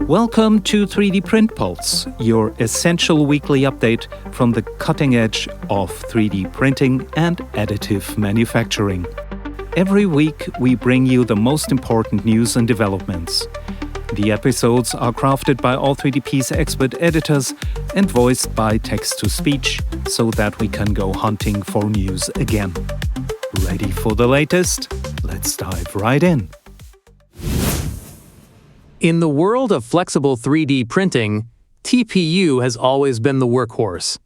Welcome to 3D Print Pulse, your essential weekly update from the cutting edge of 3D printing and additive manufacturing. Every week, we bring you the most important news and developments. The episodes are crafted by All3DP's expert editors and voiced by text-to-speech so that we can go hunting for news again. Ready for the latest? Let's dive right in. In the world of flexible 3D printing, TPU has always been the workhorse.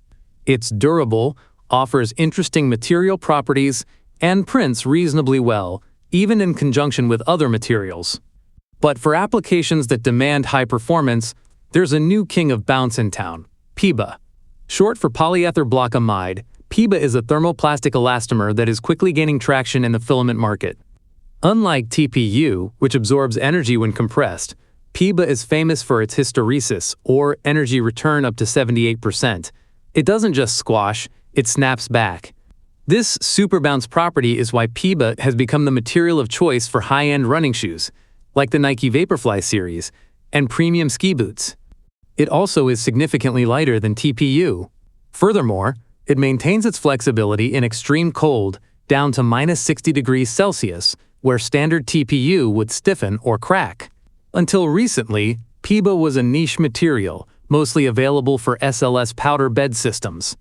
It's durable, offers interesting material properties, and prints reasonably well, even in conjunction with other materials. But for applications that demand high performance, there's a new king of bounce in town, Peba. Short for polyether block amide, Peba is a thermoplastic elastomer that is quickly gaining traction in the filament market. Unlike TPU, which absorbs energy when compressed, Peba is famous for its hysteresis, or energy return up to 78%. It doesn't just squash, it snaps back. This super bounce property is why Peba has become the material of choice for high-end running shoes, like the Nike Vaporfly series, and premium ski boots. It also is significantly lighter than TPU. Furthermore, it maintains its flexibility in extreme cold, down to -60 degrees Celsius, where standard TPU would stiffen or crack. Until recently, Peba was a niche material, mostly available for SLS powder bed systems.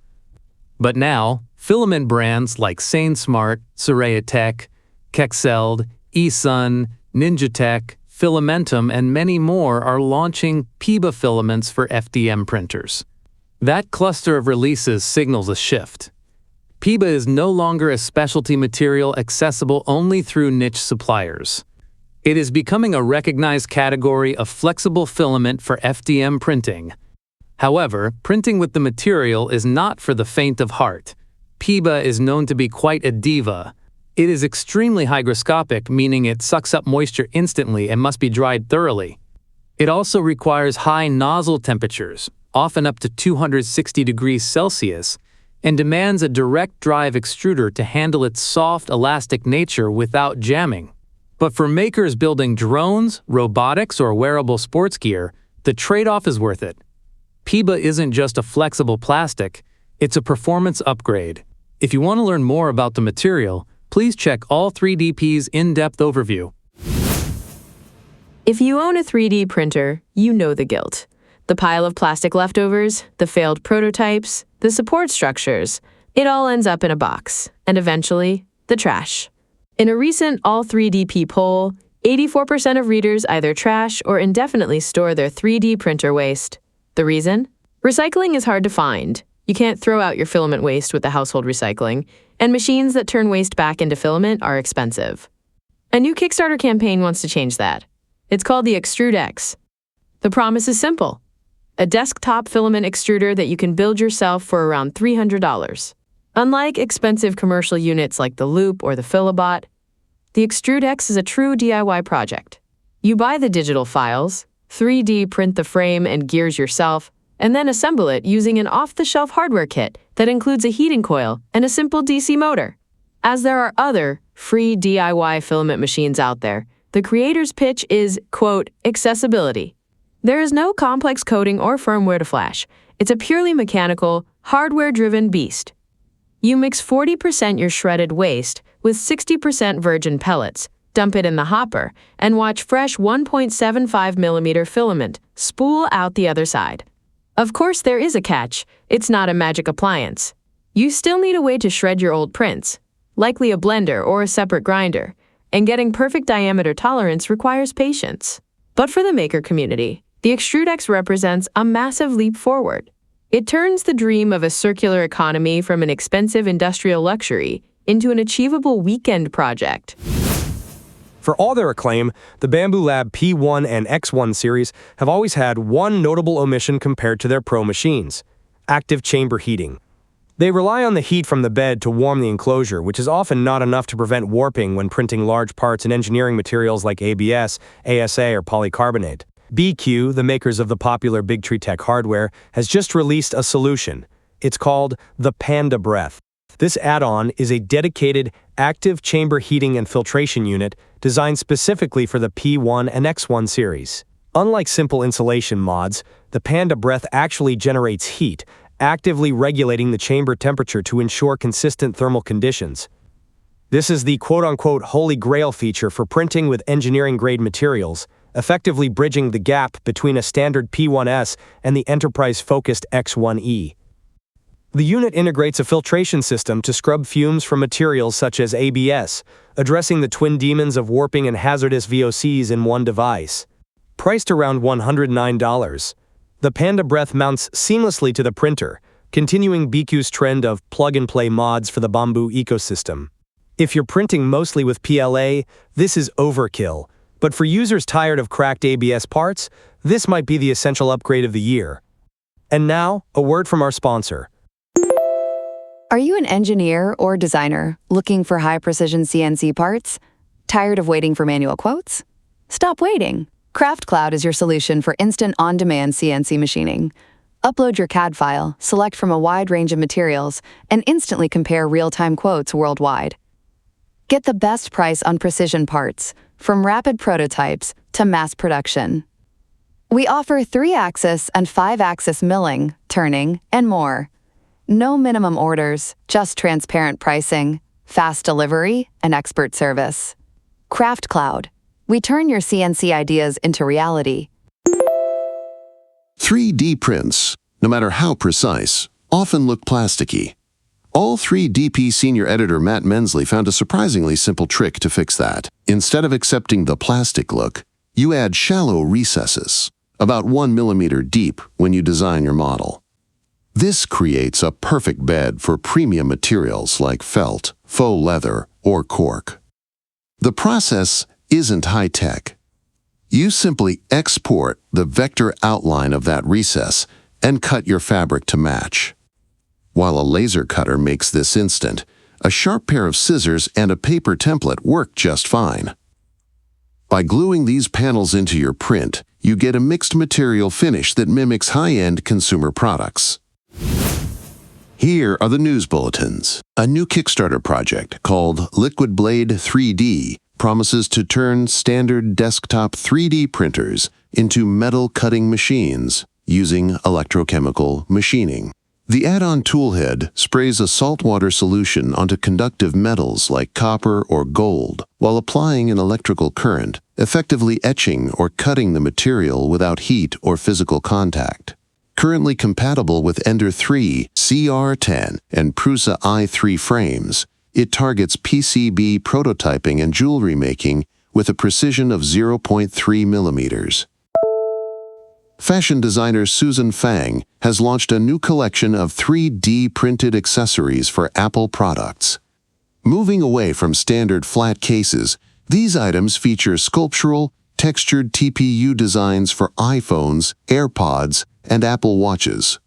But now, filament brands like SaneSmart, Tech, Kexeld, eSun, NinjaTech, Filamentum, and many more are launching Peba filaments for FDM printers. That cluster of releases signals a shift. Peba is no longer a specialty material accessible only through niche suppliers. It is becoming a recognized category of flexible filament for FDM printing. However, printing with the material is not for the faint of heart. Peba is known to be quite a diva. It is extremely hygroscopic, meaning it sucks up moisture instantly and must be dried thoroughly. It also requires high nozzle temperatures, often up to 260 degrees Celsius, and demands a direct drive extruder to handle its soft, elastic nature without jamming. But for makers building drones, robotics, or wearable sports gear, the trade-off is worth it. Peba isn't just a flexible plastic, it's a performance upgrade. If you want to learn more about the material, please check All3DP's in-depth overview. If you own a 3D printer, you know the guilt. The pile of plastic leftovers, the failed prototypes, the support structures, it all ends up in a box, and eventually, the trash. In a recent All3DP poll, 84% of readers either trash or indefinitely store their 3D printer waste. The reason? Recycling is hard to find. You can't throw out your filament waste with the household recycling, and machines that turn waste back into filament are expensive. A new Kickstarter campaign wants to change that. It's called the ExtrudeX. The promise is simple: a desktop filament extruder that you can build yourself for around $300. Unlike expensive commercial units like the Loop or the Filabot, the ExtrudeX is a true DIY project. You buy the digital files, 3D print the frame and gears yourself, and then assemble it using an off-the-shelf hardware kit that includes a heating coil and a simple DC motor. As there are other free DIY filament machines out there, the creator's pitch is, quote, accessibility. There is no complex coding or firmware to flash. It's a purely mechanical, hardware-driven beast. You mix 40% your shredded waste with 60% virgin pellets, dump it in the hopper, and watch fresh 1.75mm filament spool out the other side. Of course, there is a catch. It's not a magic appliance. You still need a way to shred your old prints, likely a blender or a separate grinder, and getting perfect diameter tolerance requires patience. But for the maker community, the ExtrudeX represents a massive leap forward. It turns the dream of a circular economy from an expensive industrial luxury into an achievable weekend project. For all their acclaim, the Bambu Lab P1 and X1 series have always had one notable omission compared to their Pro machines: active chamber heating. They rely on the heat from the bed to warm the enclosure, which is often not enough to prevent warping when printing large parts in engineering materials like ABS, ASA, or polycarbonate. Biqu, the makers of the popular Big3Tech hardware, has just released a solution. It's called the Panda Breath. This add-on is a dedicated active chamber heating and filtration unit designed specifically for the P1 and X1 series. Unlike simple insulation mods, the Panda Breath actually generates heat, actively regulating the chamber temperature to ensure consistent thermal conditions. This is the quote-unquote holy grail feature for printing with engineering-grade materials, effectively bridging the gap between a standard P1S and the enterprise-focused X1E. The unit integrates a filtration system to scrub fumes from materials such as ABS, addressing the twin demons of warping and hazardous VOCs in one device. Priced around $109, the Panda Breath mounts seamlessly to the printer, continuing Biqu's trend of plug-and-play mods for the Bambu ecosystem. If you're printing mostly with PLA, this is overkill, but for users tired of cracked ABS parts, this might be the essential upgrade of the year. And now, a word from our sponsor. Are you an engineer or designer looking for high-precision CNC parts? Tired of waiting for manual quotes? Stop waiting. Craftcloud is your solution for instant on-demand CNC machining. Upload your CAD file, select from a wide range of materials, and instantly compare real-time quotes worldwide. Get the best price on precision parts, from rapid prototypes to mass production. We offer 3-axis and 5-axis milling, turning, and more. No minimum orders, just transparent pricing, fast delivery, and expert service. Craftcloud. We turn your CNC ideas into reality. 3D prints, no matter how precise, often look plasticky. All 3DP senior editor Matt Mensley found a surprisingly simple trick to fix that. Instead of accepting the plastic look, you add shallow recesses, about 1 millimeter deep when you design your model. This creates a perfect bed for premium materials like felt, faux leather, or cork. The process isn't high-tech. You simply export the vector outline of that recess and cut your fabric to match. While a laser cutter makes this instant, a sharp pair of scissors and a paper template work just fine. By gluing these panels into your print, you get a mixed material finish that mimics high-end consumer products. Here are the news bulletins. A new Kickstarter project called Liquid Blade 3D promises to turn standard desktop 3D printers into metal cutting machines using electrochemical machining. The add-on toolhead sprays a saltwater solution onto conductive metals like copper or gold while applying an electrical current, effectively etching or cutting the material without heat or physical contact. Currently compatible with Ender 3, CR10, and Prusa i3 frames, it targets PCB prototyping and jewelry making with a precision of 0.3 millimeters. Fashion designer Susan Fang has launched a new collection of 3D printed accessories for Apple products. Moving away from standard flat cases, these items feature sculptural, textured TPU designs for iPhones, AirPods, and Apple Watches.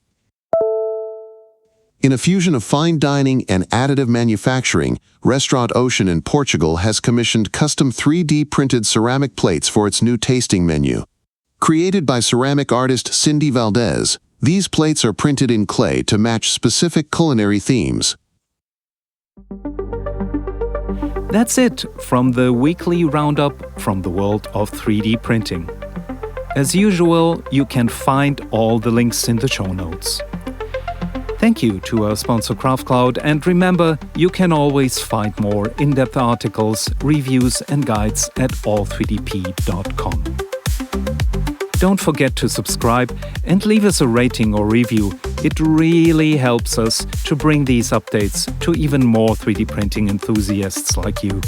In a fusion of fine dining and additive manufacturing, Restaurant Ocean in Portugal has commissioned custom 3D printed ceramic plates for its new tasting menu. Created by ceramic artist Cindy Valdez, these plates are printed in clay to match specific culinary themes. That's it from the weekly roundup from the world of 3D printing. As usual, you can find all the links in the show notes. Thank you to our sponsor Craftcloud, and remember, you can always find more in-depth articles, reviews and guides at all3dp.com. Don't forget to subscribe and leave us a rating or review. It really helps us to bring these updates to even more 3D printing enthusiasts like you.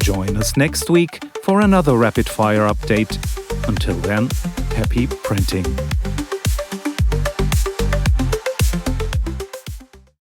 Join us next week for another rapid-fire update. Until then, happy printing!